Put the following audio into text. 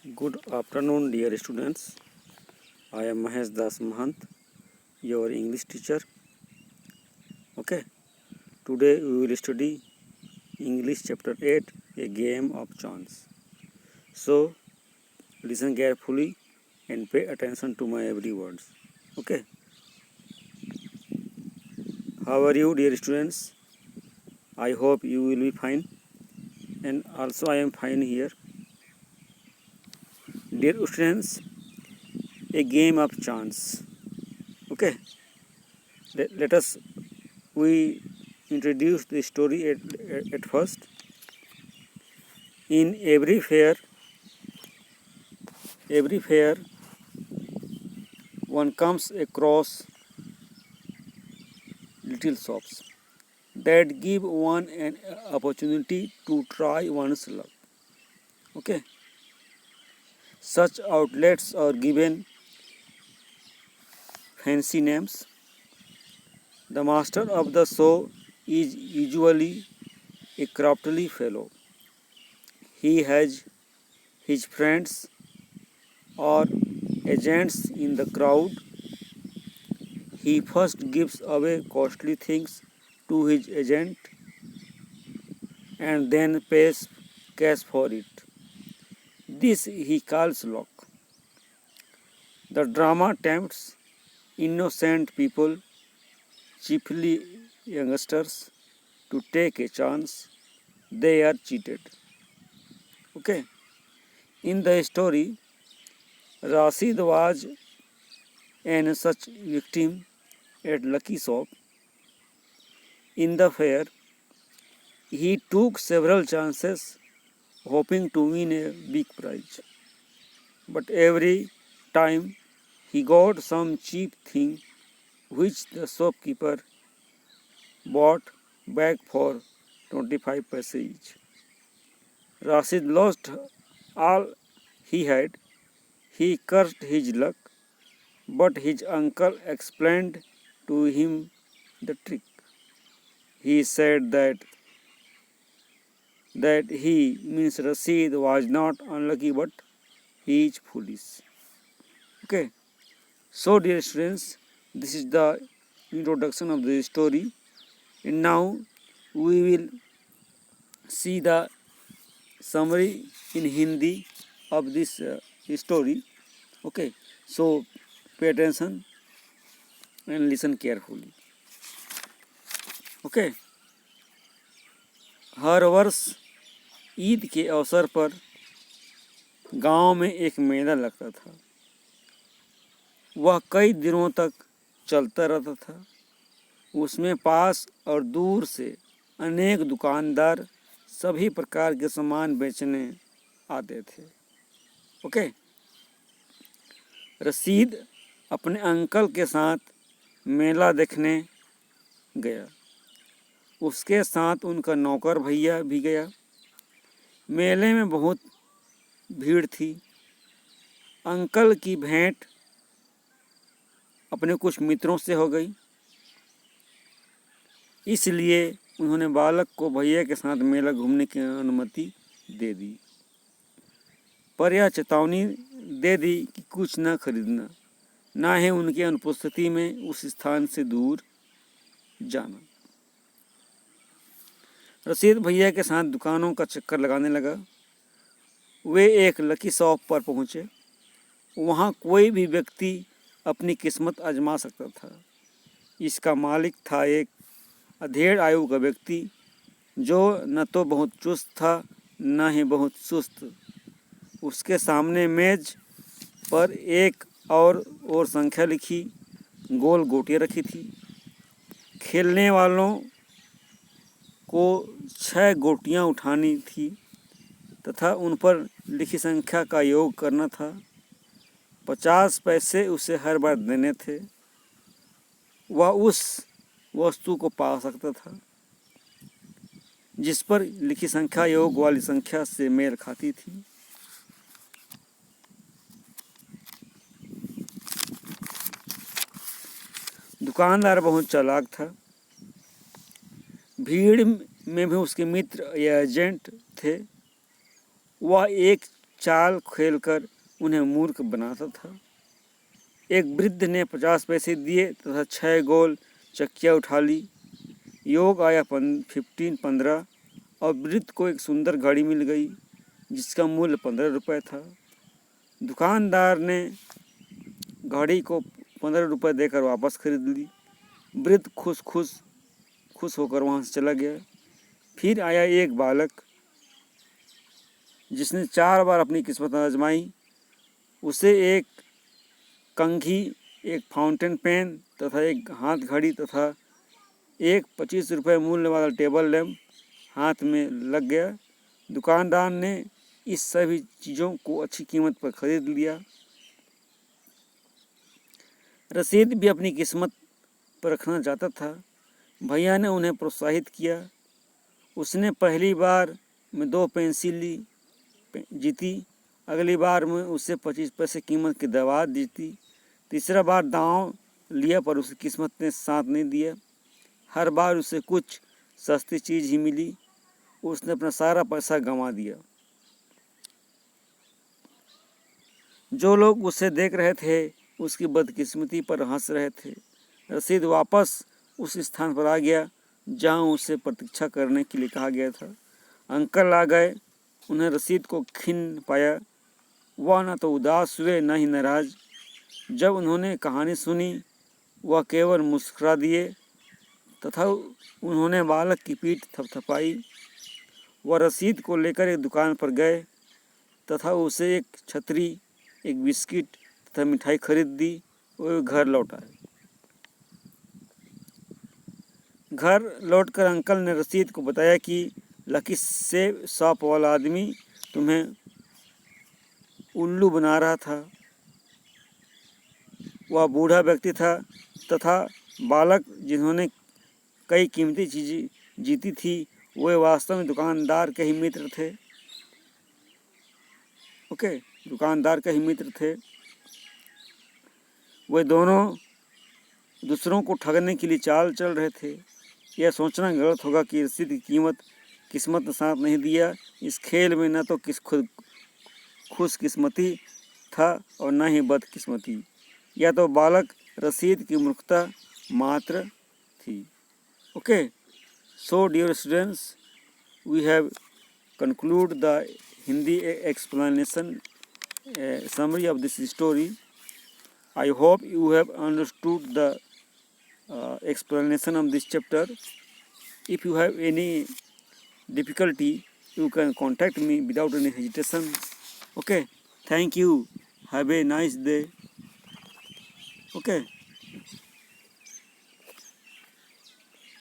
Good afternoon, dear students. I am Mahesh Das Mahant, your English teacher. Okay, today we will study English chapter 8, a game of chance. So, listen carefully and pay attention to my every words. Okay, how are you, dear students? I hope you will be fine, and also I am fine here. Dear students, a game of chance. Okay, let us we introduce the story at first. In every fair one comes across little shops that give one an opportunity to try one's luck. Okay, such outlets are given fancy names. The master of the show is usually a crafty fellow. He has his friends or agents in the crowd. He first gives away costly things to his agent and then pays cash for it. This he calls luck. The drama tempts innocent people, chiefly youngsters, to take a chance. They are cheated. Okay. In the story, Rashid was an such victim at Lucky Shop. In the fair, he took several chances hoping to win a big prize. But every time he got some cheap thing which the shopkeeper bought back for 25 paise each. Rashid lost all he had. He cursed his luck, but his uncle explained to him the trick. He said that he means Rashid was not unlucky but he is foolish. Okay. So dear students, this is the introduction of the story, and now we will see the summary in Hindi of this story. Okay, so pay attention and listen carefully. Okay, हर वर्ष ईद के अवसर पर गांव में एक मेला लगता था। वह कई दिनों तक चलता रहता था। उसमें पास और दूर से अनेक दुकानदार सभी प्रकार के सामान बेचने आते थे। ओके, रशीद अपने अंकल के साथ मेला देखने गया। उसके साथ उनका नौकर भैया भी गया। मेले में बहुत भीड़ थी। अंकल की भेंट अपने कुछ मित्रों से हो गई, इसलिए उन्होंने बालक को भैया के साथ मेला घूमने की अनुमति दे दी, पर यह चेतावनी दे दी कि कुछ न खरीदना, ना ही उनकी अनुपस्थिति में उस स्थान से दूर जाना। रशीद भैया के साथ दुकानों का चक्कर लगाने लगा। वे एक लकी शॉप पर पहुँचे। वहाँ कोई भी व्यक्ति अपनी किस्मत आजमा सकता था। इसका मालिक था एक अधेड़ आयु का व्यक्ति जो न तो बहुत चुस्त था न ही बहुत सुस्त। उसके सामने मेज पर एक और संख्या लिखी गोल गोटियाँ रखी थी। खेलने वालों को 6 गोटियाँ उठानी थी तथा उन पर लिखी संख्या का योग करना था। 50 पैसे उसे हर बार देने थे। वह उस वस्तु को पा सकता था जिस पर लिखी संख्या योग वाली संख्या से मेल खाती थी। दुकानदार बहुत चालाक था। भीड़ में भी उसके मित्र या एजेंट थे। वह एक चाल खेलकर उन्हें मूर्ख बनाता था। एक वृद्ध ने 50 पैसे दिए तथा 6 गोल चक्कियाँ उठा ली। योग आया 15 और वृद्ध को एक सुंदर घड़ी मिल गई जिसका मूल्य 15 रुपये था। दुकानदार ने घड़ी को 15 रुपये देकर वापस खरीद ली। वृद्ध खुश होकर वहाँ से चला गया। फिर आया एक बालक जिसने 4 बार अपनी किस्मत आजमाई। उसे एक कंघी, एक फाउंटेन पेन तथा एक हाथ घड़ी तथा एक 25 रुपये मूल्य वाला टेबल लैंप हाथ में लग गया। दुकानदार ने इस सभी चीज़ों को अच्छी कीमत पर खरीद लिया। रसीद भी अपनी किस्मत पर रखना चाहता था। भैया ने उन्हें प्रोत्साहित किया। उसने पहली बार में 2 पेंसिल जीती। अगली बार में उसे 25 पैसे कीमत की दवा जीती। तीसरा बार दांव लिया पर उसकी किस्मत ने साथ नहीं दिया। हर बार उसे कुछ सस्ती चीज़ ही मिली। उसने अपना सारा पैसा गंवा दिया। जो लोग उसे देख रहे थे उसकी बदकिस्मती पर हंस रहे थे। रसीद वापस उस स्थान पर आ गया जहां उसे प्रतीक्षा करने के लिए कहा गया था। अंकल आ गए। उन्हें रसीद को खिन्न पाया। वह न तो उदास हुए न ही नाराज। जब उन्होंने कहानी सुनी वह केवल मुस्कुरा दिए तथा उन्होंने बालक की पीठ थपथपाई। वह रसीद को लेकर एक दुकान पर गए तथा उसे एक छतरी, एक बिस्किट तथा मिठाई खरीद दी। वो घर लौट आए। घर लौटकर अंकल ने रसीद को बताया कि लकी सेब शॉप वाला आदमी तुम्हें उल्लू बना रहा था। वह बूढ़ा व्यक्ति था तथा बालक जिन्होंने कई कीमती चीज़ें जीती थी वे वास्तव में दुकानदार के ही मित्र थे। ओके, दुकानदार के ही मित्र थे। वे दोनों दूसरों को ठगने के लिए चाल चल रहे थे। यह सोचना गलत होगा कि रसीद की कीमत किस्मत ने साथ नहीं दिया। इस खेल में न तो खुशकिस्मती था और न ही बदकिस्मती। या तो बालक रसीद की मूर्खता मात्र थी। Okay, so dear students, we have concluded the Hindi explanation summary of this story. I hope you have understood the explanation of this chapter. If you have any difficulty, you can contact me without any hesitation. Okay, thank you. Have a nice day. Okay.